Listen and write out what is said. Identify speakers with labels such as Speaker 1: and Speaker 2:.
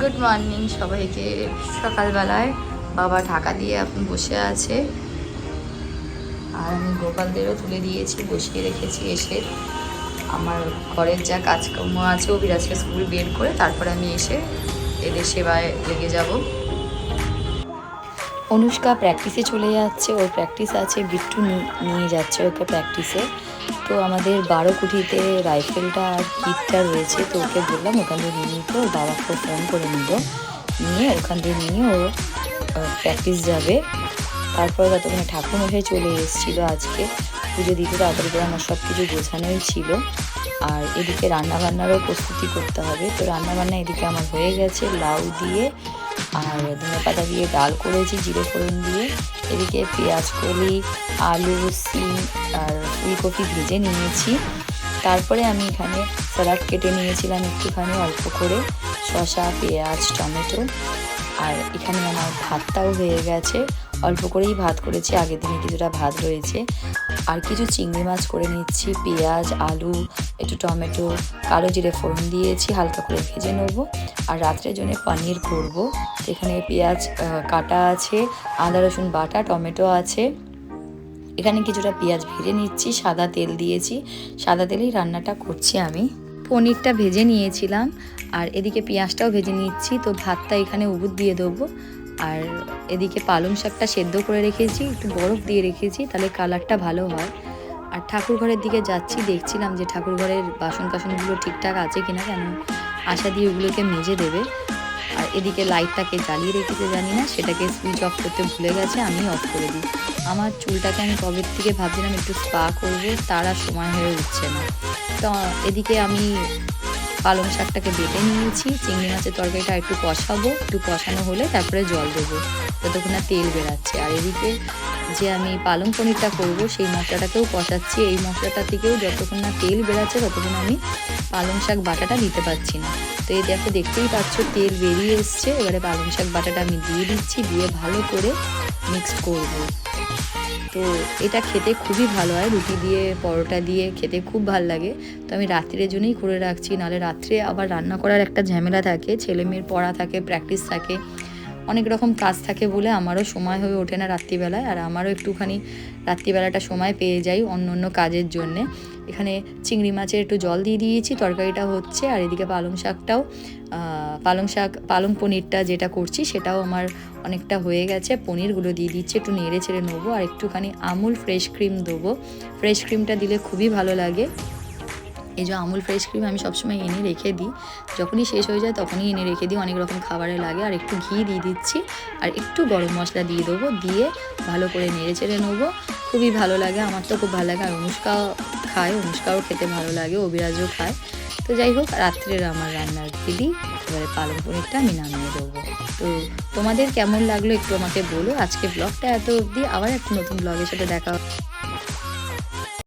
Speaker 1: Good morning সবাইকে। সকালবেলায় বাবা ঢাকা দিয়ে এখন বসে আছে, আর আমি গোপালদেরও তুলে দিয়েছি, বসিয়ে রেখেছি। এসে আমার ঘরের যা কাজকর্ম আছে অভিরাজকে স্কুল বের করে তারপরে আমি এসে এদের সেবায় লেগে যাব। অনুষ্কা প্র্যাকটিসে চলে যাচ্ছে, ওর প্র্যাকটিস আছে, বিট্টু নিয়ে যাচ্ছে ওকে প্র্যাকটিসে। তো আমাদের 12 কুঠিতে রাইফেলটা আর কিটটা রয়েছে, তো ওকে বললাম ওখান থেকে নিয়ে নিতে। ওর বাবাকে ফোন করে নিয়ে ওখান থেকে নিয়ে ও প্র্যাকটিস যাবে। তারপর ততক্ষণে ঠাকুরমশাই চলে এসেছিলো আজকে পুজো দিতে, তাড়াতাড়ি করে আমার সব কিছু গোছানোই ছিল। আর এদিকে রান্নাবান্নারও প্রস্তুতি করতে হবে। তো রান্নাবান্না এদিকে আমার হয়ে গেছে, লাউ দিয়ে আর ধনেপাতা দিয়ে ডাল করেছি জিরে ফোড়ন দিয়ে। এদিকে পেঁয়াজ কলি, আলু, সিম আর ফুলকপি ভেজে নিয়েছি। তারপরে আমি এখানে স্যালাড কেটে নিয়েছিলাম একটুখানি অল্প করে, শসা, পেঁয়াজ, টমেটো। আর এখানে আমার ভাতটাও হয়ে গেছে, অল্প করেই ভাত করেছি, আগের দিনে কিছুটা ভাত রয়েছে। আর কিছু চিংড়ি মাছ করে নিচ্ছি, পেঁয়াজ, আলু, একটু টমেটো, কালো জিরে ফোড়ন দিয়েছি, হালকা করে ভেজে নেবো। আর রাত্রের জন্য পনির করবো। এখানে পেঁয়াজ কাটা আছে, আদা রসুন বাটা, টমেটো আছে। এখানে কিছুটা পেঁয়াজ ভেজে নিচ্ছি, সাদা তেল দিয়েছি, সাদা তেলেই রান্নাটা করছি আমি। পনিরটা ভেজে নিয়েছিলাম আর এদিকে পেঁয়াজটাও ভেজে নিচ্ছি। তো ভাতটা এখানে উবুর দিয়ে দেবো। আর এদিকে পালং শাকটা সেদ্ধ করে রেখেছি, একটু বরফ দিয়ে রেখেছি, তাহলে কালারটা ভালো হয়। আর ঠাকুর ঘরের দিকে যাচ্ছি, দেখছিলাম যে ঠাকুর ঘরের বাসন কাসনগুলো ঠিকঠাক আছে কিনা, কেন আশা দিয়ে ওগুলোকে মেজে দেবে। আর এদিকে লাইটটাকে জ্বালিয়ে রেখেছে জানি না, সেটাকে সুইচ অফ করতে ভুলে গেছে, আমি অফ করে দিই। আমার চুলটাকে আমি কবের থেকে ভাবছিলাম একটু স্পা করবো, তার আর সময় হয়ে উঠছে না। তো এদিকে আমি পালং শাকটাকে বেটে নিয়েছি, চিংড়ি মাছের তরকারিটা একটু কষাবো, একটু কষানো হলে তারপরে জল দেবো, যতক্ষণ না তেল বেরাচ্ছে। আর এদিকে যে আমি পালং পনিরটা করবো সেই মশলাটাকেও কষাচ্ছি। এই মশলাটা থেকেও যতক্ষণ না তেল বেরাচ্ছে ততক্ষণ আমি পালং শাক বাটাটা দিতে পারছি না। তো এই দেখতেই পাচ্ছ তেল বেরিয়ে এসছে। এবারে পালং শাক বাটাটা আমি দিয়ে দিচ্ছি, দিয়ে ভালো করে মিক্স করবো। তো এটা খেতে খুবই ভালো হয়, রুটি দিয়ে পরোটা দিয়ে খেতে খুব ভালো লাগে। তো আমি রাত্রের জন্যই করে রাখছি, নাহলে রাত্রে আবার রান্না করার একটা ঝামেলা থাকে, ছেলে মেয়ের পড়া থাকে, প্র্যাকটিস থাকে, অনেক রকম কাজ থাকে বলে আমারও সময় হয়ে ওঠে না রাত্রিবেলায়। আর আমারও একটুখানি রাত্রিবেলাটা সময় পেয়ে যাই অন্য অন্য কাজের জন্যে। এখানে চিংড়ি মাছের একটু জল দিয়ে দিয়েছি, তরকারিটা হচ্ছে। আর এদিকে পালং পনিরটা যেটা করছি সেটাও আমার অনেকটা হয়ে গেছে। পনিরগুলো দিয়ে দিচ্ছি, একটু নেড়ে ছেড়ে নেবো। আর একটুখানি আমুল ফ্রেশ ক্রিম দেবো, ফ্রেশ ক্রিমটা দিলে খুবই ভালো লাগে। এই যে আমুল ফ্রেশ ক্রিম আমি সবসময় এনে রেখে দিই, যখনই শেষ হয়ে যায় তখনই এনে রেখে দিই, অনেক রকম খাবারে লাগে। আর একটু ঘি দিয়ে দিচ্ছি, আর একটু গরম মশলা দিয়ে দেবো, দিয়ে ভালো করে নেড়ে চেড়ে নেবো। খুবই ভালো লাগে, আমার তো খুব ভালো লাগে। আর অনুষ্কাও খায়, অনুষ্কাও খেতে ভালো লাগে, অভিরাজও খায়। তো যাই হোক, রাত্রের আমার রান্নার রেডি। এবারে পালং পনিরটা আমি নামিয়ে দেবো। তো তোমাদের কেমন লাগলো একটু আমাকে বলো। আজকে ব্লগটা এত অবধি, আবার একটা নতুন ব্লগের সাথে দেখা